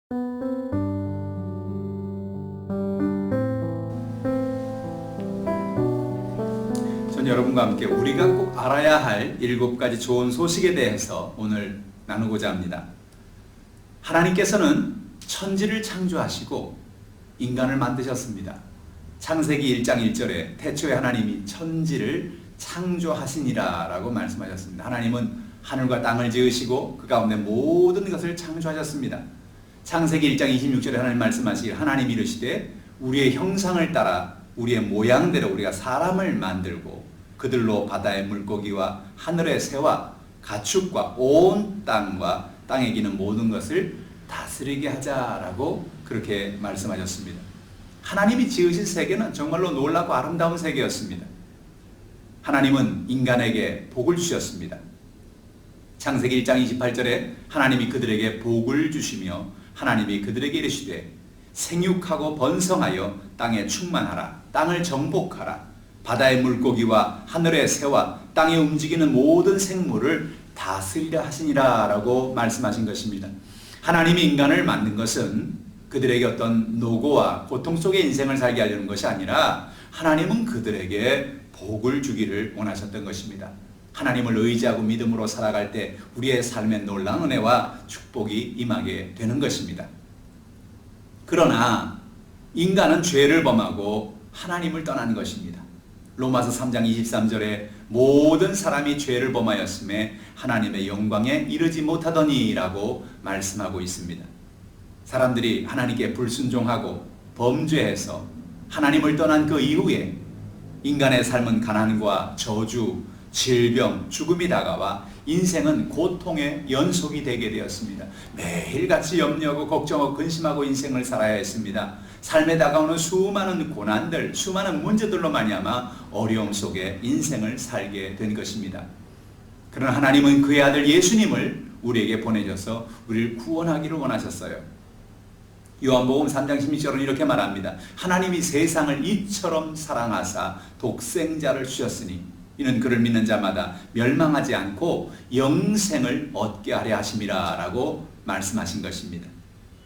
전 여러분과 함께 우리가 꼭 알아야 할 7가지 좋은 소식에 대해서 오늘 나누고자 합니다. 하나님께서는 천지를 창조하시고 인간을 만드셨습니다. 창세기 1장 1절에 태초에 하나님이 천지를 창조하시니라 라고 말씀하셨습니다. 하나님은 하늘과 땅을 지으시고 그 가운데 모든 것을 창조하셨습니다. 창세기 1장 26절에 하나님 말씀하시길 하나님이 이르시되 우리의 형상을 따라 우리의 모양대로 우리가 사람을 만들고 그들로 바다의 물고기와 하늘의 새와 가축과 온 땅과 땅에 기는 모든 것을 다스리게 하자라고 그렇게 말씀하셨습니다. 하나님이 지으신 세계는 정말로 놀랍고 아름다운 세계였습니다. 하나님은 인간에게 복을 주셨습니다. 창세기 1장 28절에 하나님이 그들에게 복을 주시며 하나님이 그들에게 이르시되 생육하고 번성하여 땅에 충만하라. 땅을 정복하라. 바다의 물고기와 하늘의 새와 땅에 움직이는 모든 생물을 다스리라 하시니라 라고 말씀하신 것입니다. 하나님이 인간을 만든 것은 그들에게 어떤 노고와 고통 속의 인생을 살게 하려는 것이 아니라 하나님은 그들에게 복을 주기를 원하셨던 것입니다. 하나님을 의지하고 믿음으로 살아갈 때 우리의 삶에 놀라운 은혜와 축복이 임하게 되는 것입니다. 그러나 인간은 죄를 범하고 하나님을 떠난 것입니다. 로마서 3장 23절에 모든 사람이 죄를 범하였음에 하나님의 영광에 이르지 못하더니라고 말씀하고 있습니다. 사람들이 하나님께 불순종하고 범죄해서 하나님을 떠난 그 이후에 인간의 삶은 가난과 저주, 질병, 죽음이 다가와 인생은 고통의 연속이 되게 되었습니다. 매일같이 염려하고 걱정하고 근심하고 인생을 살아야 했습니다. 삶에 다가오는 수많은 고난들, 수많은 문제들로 말미암아 어려움 속에 인생을 살게 된 것입니다. 그러나 하나님은 그의 아들 예수님을 우리에게 보내셔서 우리를 구원하기를 원하셨어요. 요한복음 3장 16절은 이렇게 말합니다. 하나님이 세상을 이처럼 사랑하사 독생자를 주셨으니 이는 그를 믿는 자마다 멸망하지 않고 영생을 얻게 하려 하심이라 라고 말씀하신 것입니다.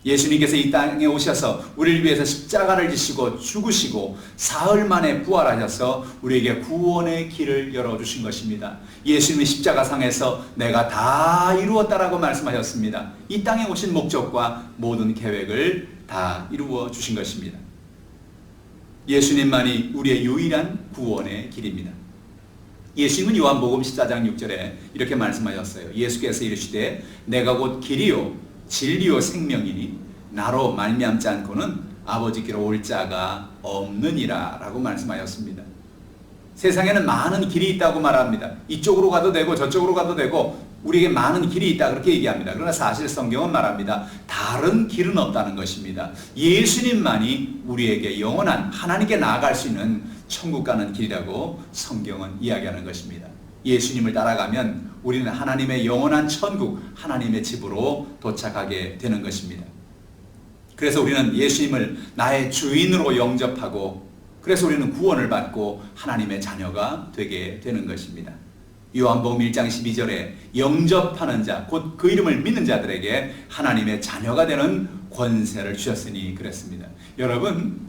예수님께서 이 땅에 오셔서 우리를 위해서 십자가를 지시고 죽으시고 사흘 만에 부활하셔서 우리에게 구원의 길을 열어주신 것입니다. 예수님이 십자가상에서 내가 다 이루었다라고 말씀하셨습니다. 이 땅에 오신 목적과 모든 계획을 다 이루어 주신 것입니다. 예수님만이 우리의 유일한 구원의 길입니다. 예수님은 요한복음 14장 6절에 이렇게 말씀하셨어요. 예수께서 이르시되 내가 곧 길이요 진리요 생명이니 나로 말미암지 않고는 아버지께로 올 자가 없느니라 라고 말씀하셨습니다. 세상에는 많은 길이 있다고 말합니다. 이쪽으로 가도 되고 저쪽으로 가도 되고 우리에게 많은 길이 있다 그렇게 얘기합니다. 그러나 사실 성경은 말합니다. 다른 길은 없다는 것입니다. 예수님만이 우리에게 영원한 하나님께 나아갈 수 있는 천국 가는 길이라고 성경은 이야기하는 것입니다. 예수님을 따라가면 우리는 하나님의 영원한 천국, 하나님의 집으로 도착하게 되는 것입니다. 그래서 우리는 예수님을 나의 주인으로 영접하고 그래서 우리는 구원을 받고 하나님의 자녀가 되게 되는 것입니다. 요한복음 1장 12절에 영접하는 자, 곧 그 이름을 믿는 자들에게 하나님의 자녀가 되는 권세를 주셨으니 그랬습니다. 여러분,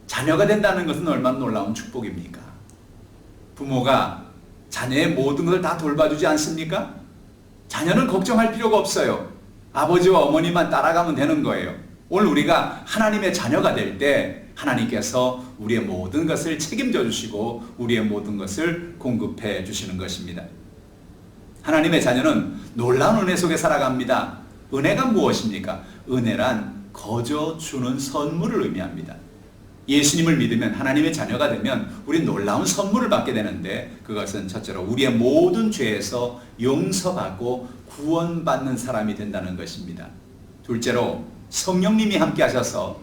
자녀가 된다는 것은 얼마나 놀라운 축복입니까? 부모가 자녀의 모든 것을 다 돌봐주지 않습니까? 자녀는 걱정할 필요가 없어요. 아버지와 어머니만 따라가면 되는 거예요. 오늘 우리가 하나님의 자녀가 될 때 하나님께서 우리의 모든 것을 책임져 주시고 우리의 모든 것을 공급해 주시는 것입니다. 하나님의 자녀는 놀라운 은혜 속에 살아갑니다. 은혜가 무엇입니까? 은혜란 거저 주는 선물을 의미합니다. 예수님을 믿으면 하나님의 자녀가 되면 우리는 놀라운 선물을 받게 되는데 그것은 첫째로 우리의 모든 죄에서 용서받고 구원받는 사람이 된다는 것입니다. 둘째로 성령님이 함께 하셔서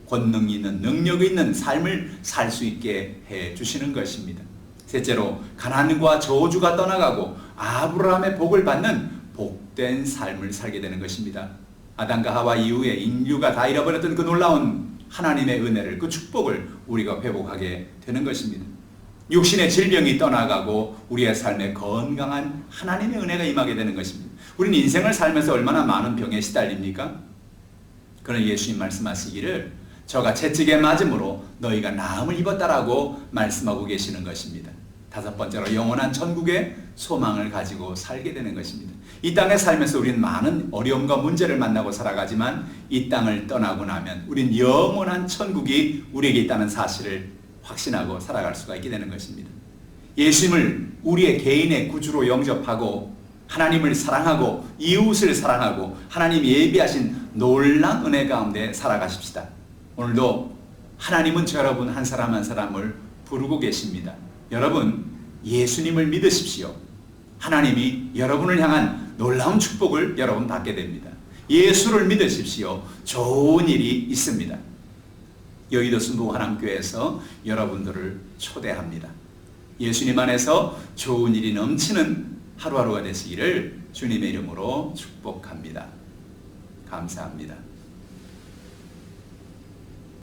권능이 있는 능력이 있는 삶을 살 수 있게 해 주시는 것입니다. 셋째로 가난과 저주가 떠나가고 아브라함의 복을 받는 복된 삶을 살게 되는 것입니다. 아담과 하와 이후에 인류가 다 잃어버렸던 그 놀라운 하나님의 은혜를, 그 축복을 우리가 회복하게 되는 것입니다. 육신의 질병이 떠나가고 우리의 삶에 건강한 하나님의 은혜가 임하게 되는 것입니다. 우리는 인생을 살면서 얼마나 많은 병에 시달립니까? 그런 예수님 말씀하시기를 저가 채찍에 맞음으로 너희가 나음을 입었다라고 말씀하고 계시는 것입니다. 다섯 번째로 영원한 천국의 소망을 가지고 살게 되는 것입니다. 이 땅에 살면서 우리는 많은 어려움과 문제를 만나고 살아가지만 이 땅을 떠나고 나면 우린 영원한 천국이 우리에게 있다는 사실을 확신하고 살아갈 수가 있게 되는 것입니다. 예수님을 우리의 개인의 구주로 영접하고 하나님을 사랑하고 이웃을 사랑하고 하나님이 예비하신 놀라운 은혜 가운데 살아가십시다. 오늘도 하나님은 저 여러분 한 사람 한 사람을 부르고 계십니다. 여러분 예수님을 믿으십시오. 하나님이 여러분을 향한 놀라운 축복을 여러분 받게 됩니다. 예수를 믿으십시오. 좋은 일이 있습니다. 여의도 순복하나님교회에서 여러분들을 초대합니다. 예수님 안에서 좋은 일이 넘치는 하루하루가 되시기를 주님의 이름으로 축복합니다. 감사합니다.